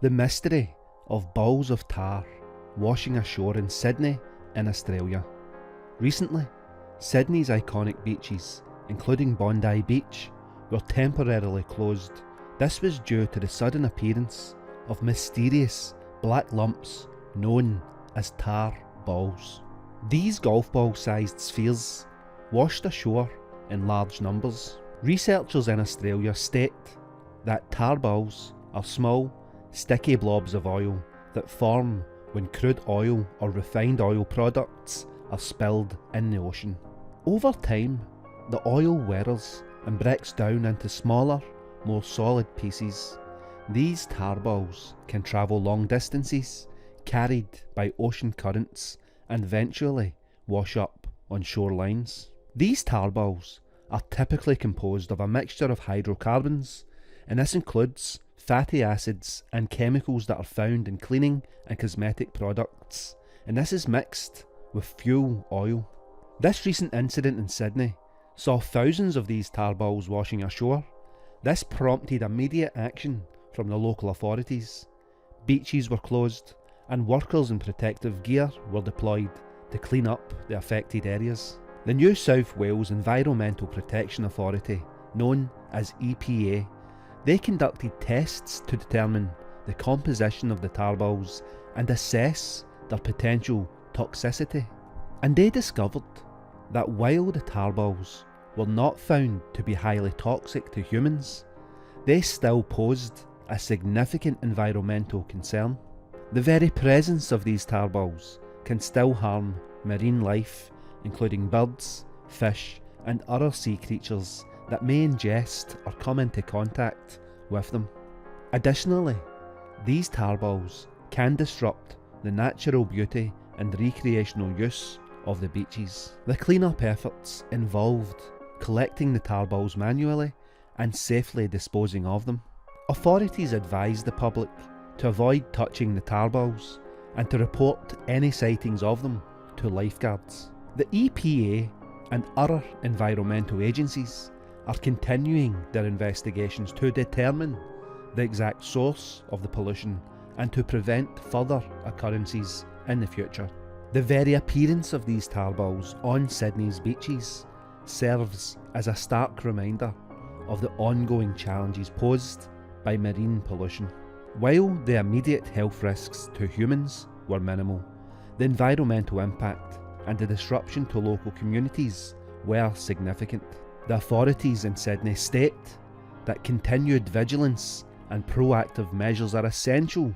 The mystery of balls of tar washing ashore in Sydney in Australia. Recently, Sydney's iconic beaches, including Bondi Beach, were temporarily closed. This was due to the sudden appearance of mysterious black lumps known as tar balls. These golf ball sized spheres washed ashore in large numbers. Researchers in Australia state that tar balls are small, sticky blobs of oil that form when crude oil or refined oil products are spilled in the ocean. Over time, the oil weathers and breaks down into smaller, more solid pieces. These tar balls can travel long distances, carried by ocean currents, and eventually wash up on shorelines. These tar balls are typically composed of a mixture of hydrocarbons, and this includes fatty acids and chemicals that are found in cleaning and cosmetic products, and this is mixed with fuel oil. This recent incident in Sydney saw thousands of these tar balls washing ashore. This prompted immediate action from the local authorities. Beaches were closed and workers in protective gear were deployed to clean up the affected areas. The New South Wales Environmental Protection Authority, known as EPA, they conducted tests to determine the composition of the tar balls and assess their potential toxicity. And they discovered that while the tar balls were not found to be highly toxic to humans, they still posed a significant environmental concern. The very presence of these tar balls can still harm marine life, including birds, fish, and other sea creatures that may ingest or come into contact with them. Additionally, these tar balls can disrupt the natural beauty and recreational use of the beaches. The cleanup efforts involved collecting the tar balls manually and safely disposing of them. Authorities advise the public to avoid touching the tar balls and to report any sightings of them to lifeguards. The EPA and other environmental agencies are continuing their investigations to determine the exact source of the pollution and to prevent further occurrences in the future. The very appearance of these tar balls on Sydney's beaches serves as a stark reminder of the ongoing challenges posed by marine pollution. While the immediate health risks to humans were minimal, the environmental impact and the disruption to local communities were significant. The authorities in Sydney state that continued vigilance and proactive measures are essential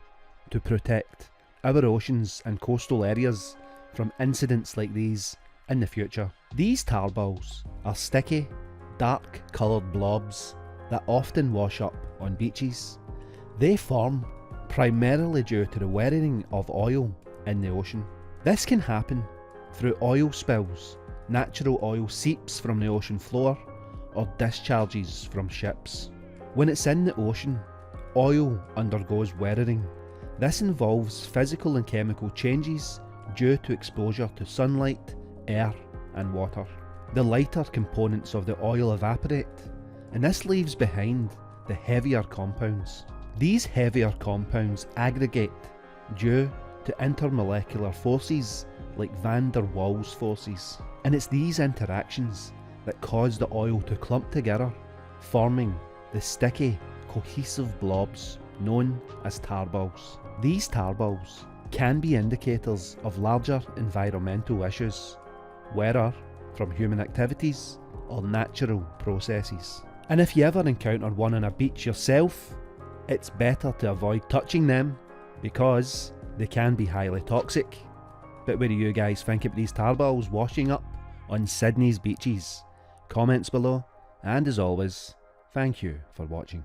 to protect our oceans and coastal areas from incidents like these in the future. These tar balls are sticky, dark coloured blobs that often wash up on beaches. They form primarily due to the weathering of oil in the ocean. This can happen through oil spills, natural oil seeps from the ocean floor, or discharges from ships. When it's in the ocean, oil undergoes weathering. This involves physical and chemical changes due to exposure to sunlight, air and water. The lighter components of the oil evaporate, and this leaves behind the heavier compounds. These heavier compounds aggregate due to intermolecular forces like van der Waals forces, and it's these interactions that cause the oil to clump together, forming the sticky, cohesive blobs known as tar balls. These tar balls can be indicators of larger environmental issues, whether from human activities or natural processes. And if you ever encounter one on a beach yourself, it's better to avoid touching them because they can be highly toxic. But what do you guys think about these tar balls washing up on Sydney's beaches? Comments below, and as always, thank you for watching.